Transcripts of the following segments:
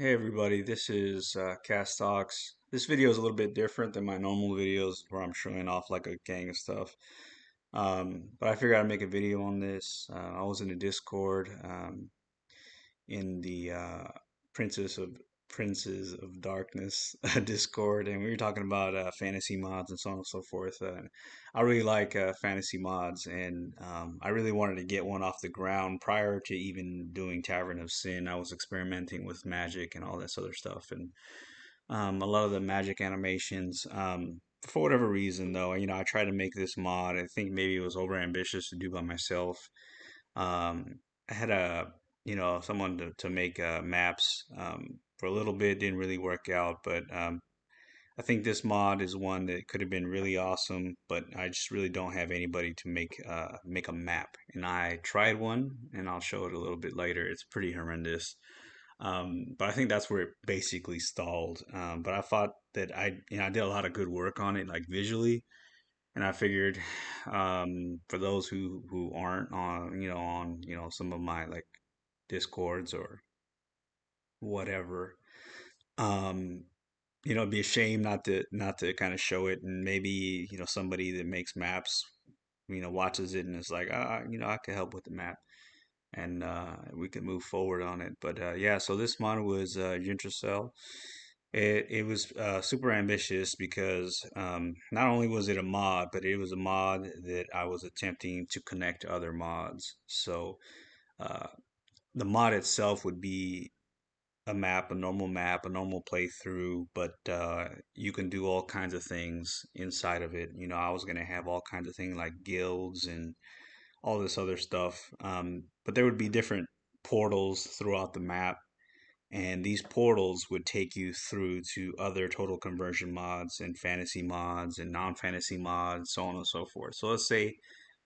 Hey everybody, this is Cast Talks. This video is a little bit different than my normal videos where I'm showing off like a gang of stuff. But I figured I'd make a video on this. I was in a Discord in the Princess of Princes of Darkness Discord, and we were talking about fantasy mods and so on and so forth. I really like fantasy mods, and I really wanted to get one off the ground prior to even doing Tavern of Sin. I was experimenting with magic and all this other stuff, and a lot of the magic animations. For whatever reason, though, I tried to make this mod. I think maybe it was over ambitious to do by myself. I had someone to make maps for a little bit. Didn't really work out, but I think this mod is one that could have been really awesome, but I just really don't have anybody to make a map. And I tried one, and I'll show it a little bit later. It's pretty horrendous. But I think that's where it basically stalled. But I thought that I did a lot of good work on it, like visually, and I figured for those who aren't on some of my like discords or whatever, um, it'd be a shame not to kind of show it, and maybe somebody that makes maps watches it and is like, I could help with the map, and we could move forward on it. But yeah, so this mod was Yggdrasil. It was super ambitious because not only was it a mod, but it was a mod that I was attempting to connect to other mods. So uh, the mod itself would be a map, a normal map, a normal playthrough, but you can do all kinds of things inside of it. I was gonna have all kinds of things like guilds and all this other stuff. But there would be different portals throughout the map, and these portals would take you through to other total conversion mods and fantasy mods and non-fantasy mods, so on and so forth. So let's say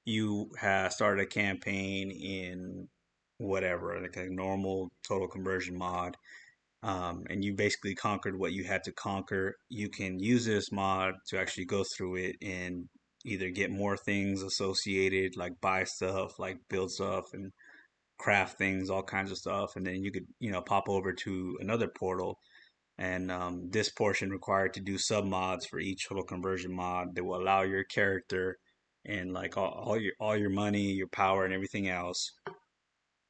you have started a campaign in whatever, like a normal total conversion mod, and you basically conquered what you had to conquer. You can use this mod to actually go through it and either get more things associated, like buy stuff, like build stuff, and craft things, all kinds of stuff. And then you could, pop over to another portal. And this portion required to do sub mods for each total conversion mod that will allow your character and like all your money, your power, and everything else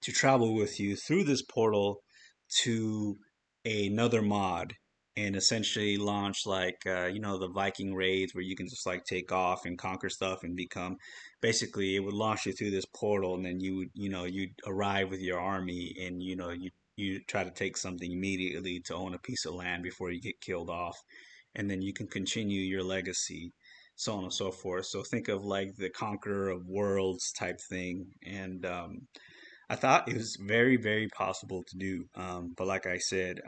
to travel with you through this portal to another mod and essentially launch like the Viking raids where you can just like take off and conquer stuff and become basically it would launch you through this portal, and then you'd arrive with your army, and you try to take something immediately to own a piece of land before you get killed off, and then you can continue your legacy, so on and so forth. So think of like the conqueror of worlds type thing. And I thought it was very, very possible to do. But like I said,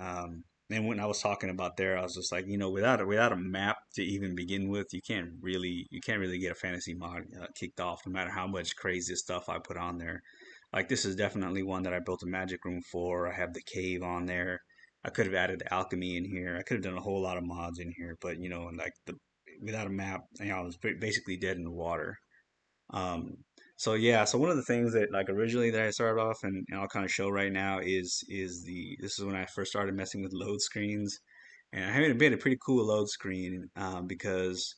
and when I was talking about there, I was just like, without a map to even begin with, you can't really get a fantasy mod kicked off, no matter how much crazy stuff I put on there. Like this is definitely one that I built a magic room for. I have the cave on there. I could have added the alchemy in here. I could have done a whole lot of mods in here, but like without a map, I was basically dead in the water. Um, so yeah, so one of the things that like originally that I started off, and I'll kind of show right now is this is when I first started messing with load screens, and I made a pretty cool load screen because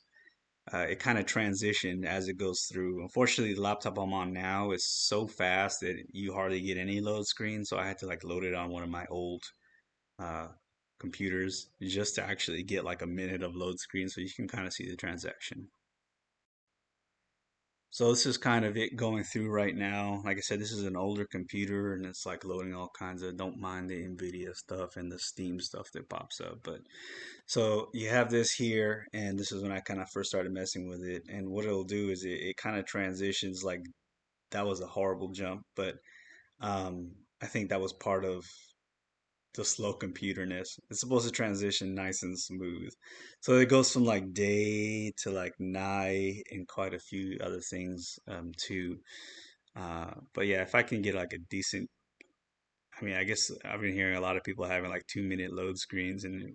it kind of transitioned as it goes through. Unfortunately, the laptop I'm on now is so fast that you hardly get any load screen, so I had to like load it on one of my old uh, computers just to actually get like a minute of load screen, so you can kind of see the transaction. So this is kind of it going through right now. Like I said, this is an older computer and it's like loading all kinds of, don't mind the Nvidia stuff and the Steam stuff that pops up. But so you have this here, and this is when I kind of first started messing with it. And what it'll do is it kind of transitions like that was a horrible jump, but I think that was part of the slow computerness. It's supposed to transition nice and smooth. So it goes from like day to like night and quite a few other things too. But yeah, if I can get like a decent, I mean, I guess I've been hearing a lot of people having like 2 minute load screens, and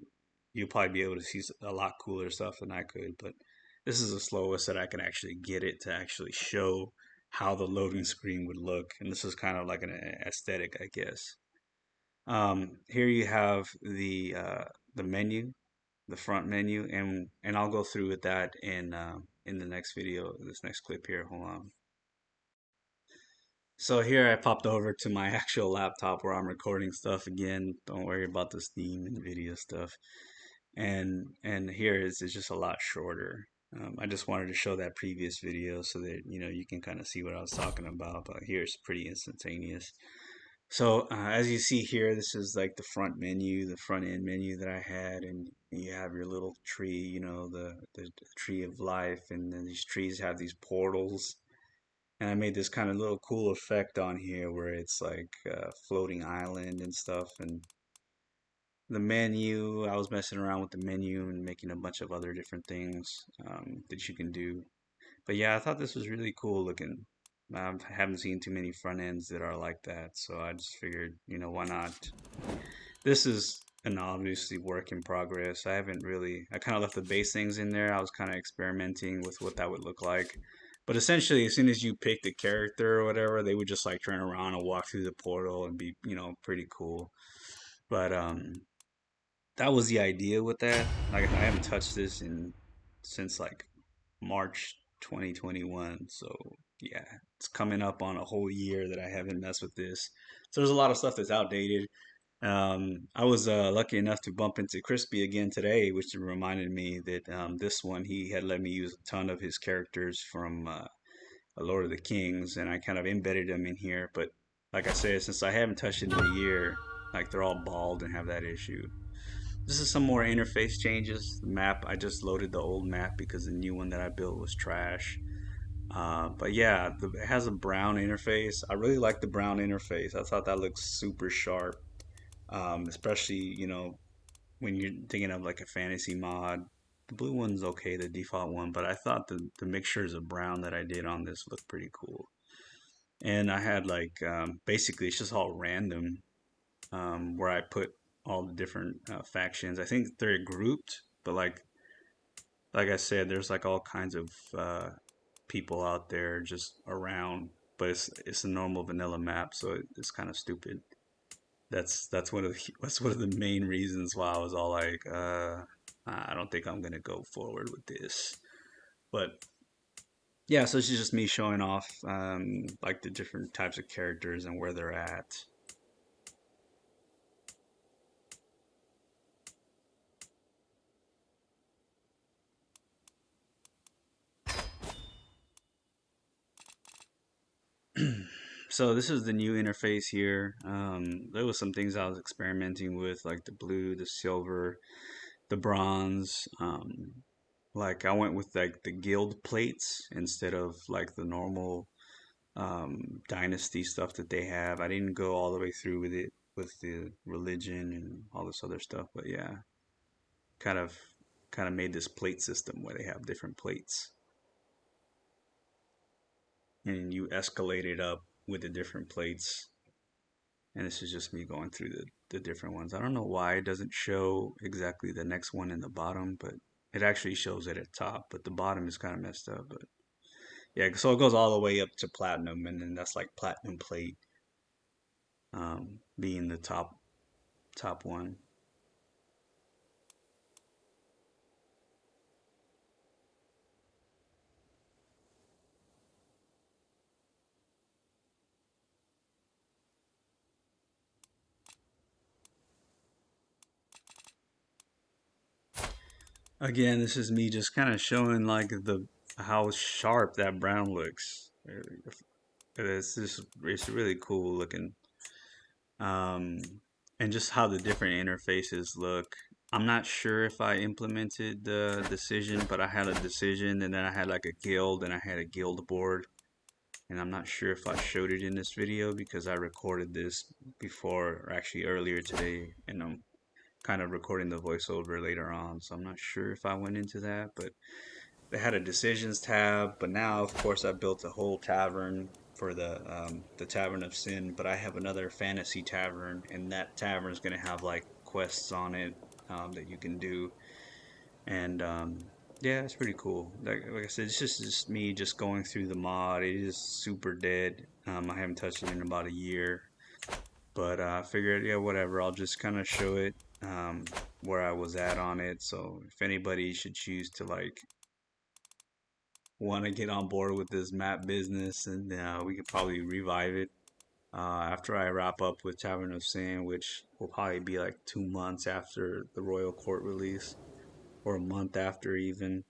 you'll probably be able to see a lot cooler stuff than I could. But this is the slowest that I can actually get it to actually show how the loading screen would look. And this is kind of like an aesthetic, I guess. Here you have the menu, the front menu, and I'll go through with that in the next video, this next clip here. Hold on. So here I popped over to my actual laptop where I'm recording stuff again. Don't worry about the Steam and video stuff. And here it's just a lot shorter. I just wanted to show that previous video so that you can kind of see what I was talking about. But here it's pretty instantaneous. So as you see here, this is like the front menu, the front end menu that I had, and you have your little tree, the tree of life, and then these trees have these portals. And I made this kind of little cool effect on here where it's like a floating island and stuff. And the menu, I was messing around with the menu and making a bunch of other different things that you can do. But yeah, I thought this was really cool looking. I haven't seen too many front ends that are like that, so I just figured, why not? This is an obviously work in progress. I kind of left the base things in there. I was kind of experimenting with what that would look like. But essentially, as soon as you pick the character or whatever, they would just like turn around and walk through the portal and be, pretty cool. But that was the idea with that. Like I haven't touched this in since like March 2021. So yeah, it's coming up on a whole year that I haven't messed with this. So there's a lot of stuff that's outdated. I was lucky enough to bump into Crispy again today, which reminded me that this one he had let me use a ton of his characters from Lord of the Kings, and I kind of embedded them in here. But like I said, since I haven't touched it in a year, like they're all bald and have that issue. This is some more interface changes. The map, I just loaded the old map because the new one that I built was trash. But yeah, it has a brown interface. I really like the brown interface. I thought that looks super sharp, especially, when you're thinking of like a fantasy mod. The blue one's okay, the default one, but I thought the mixtures of brown that I did on this looked pretty cool. And I had like, basically, it's just all random where I put all the different factions. I think they're grouped, but like I said, there's like all kinds of people out there just around. But it's a normal vanilla map, so it's kind of stupid. That's one of that's one of the main reasons why I was all like, I don't think I'm gonna go forward with this. But yeah, so it's just me showing off like the different types of characters and where they're at. So this is the new interface here. There was some things I was experimenting with, like the blue, the silver, the bronze. Like I went with like the guild plates instead of like the normal dynasty stuff that they have. I didn't go all the way through with it with the religion and all this other stuff, but yeah, kind of kind of made this plate system where they have different plates and you escalate it up with the different plates. And this is just me going through the different ones. I don't know why it doesn't show exactly the next one in the bottom, but it actually shows it at top, but the bottom is kind of messed up. But yeah, so it goes all the way up to platinum, and then that's like platinum plate being the top one. Again, this is me just kind of showing like the how sharp that brown looks. It's really cool looking. Um, and just how the different interfaces look. I'm not sure if I implemented the decision, but I had a decision and then I had like a guild and I had a guild board. And I'm not sure if I showed it in this video because I recorded this before, or actually earlier today, and I'm kind of recording the voiceover later on. So I'm not sure if I went into that, but they had a decisions tab. But now, of course, I built a whole tavern for the Tavern of Sin. But I have another fantasy tavern, and that tavern is gonna have like quests on it that you can do. And yeah, it's pretty cool. Like I said, it's just me just going through the mod. It is super dead. I haven't touched it in about a year. But I figured, yeah, whatever. I'll just kind of show it where I was at on it. So if anybody should choose to like want to get on board with this map business, and we could probably revive it after I wrap up with Tavern of Sin, which will probably be like 2 months after the Royal Court release, or a month after even.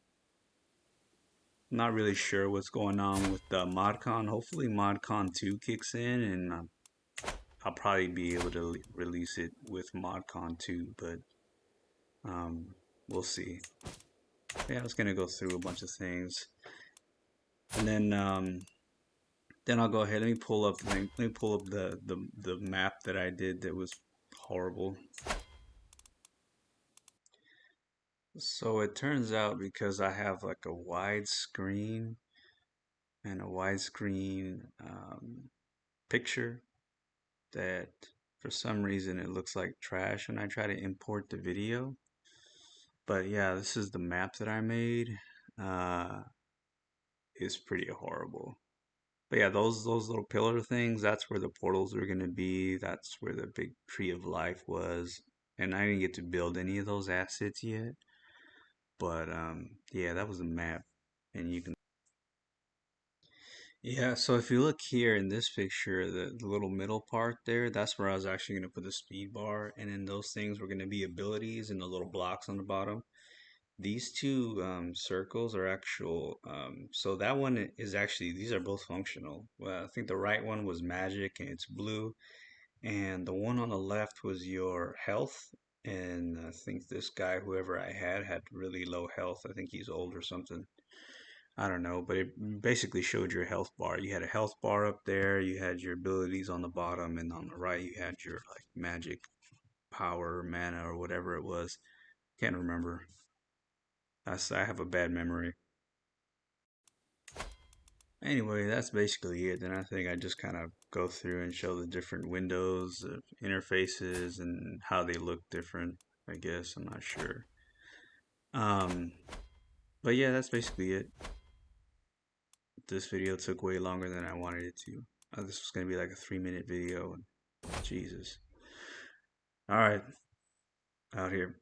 Not really sure what's going on with the ModCon. Hopefully, ModCon 2 kicks in, and I'll probably be able to release it with ModCon 2, but um, we'll see. Yeah, I was gonna go through a bunch of things, and then I'll go ahead. Let me pull up the map that I did that was horrible. So it turns out because I have like a wide screen and a widescreen picture that for some reason it looks like trash when I try to import the video. But yeah, this is the map that I made. Uh, it's pretty horrible. But yeah, those little pillar things, that's where the portals are gonna be. That's where the big tree of life was. And I didn't get to build any of those assets yet. But yeah, that was the map. And you can Yeah, so if you look here in this picture, the little middle part there, that's where I was actually going to put the speed bar. And then those things were going to be abilities and the little blocks on the bottom. These two circles are actual. So that one is actually, these are both functional. Well, I think the right one was magic and it's blue. And the one on the left was your health. And I think this guy, whoever I had really low health. I think he's old or something. I don't know, but it basically showed your health bar. You had a health bar up there, you had your abilities on the bottom, and on the right you had your like magic power, mana, or whatever it was. Can't remember. I have a bad memory. Anyway, that's basically it. Then I think I just kind of go through and show the different windows, interfaces, and how they look different. I guess I'm not sure. Um, but yeah, that's basically it. This video took way longer than I wanted it to. This was gonna be like a 3 minute video. Jesus. All right, out here.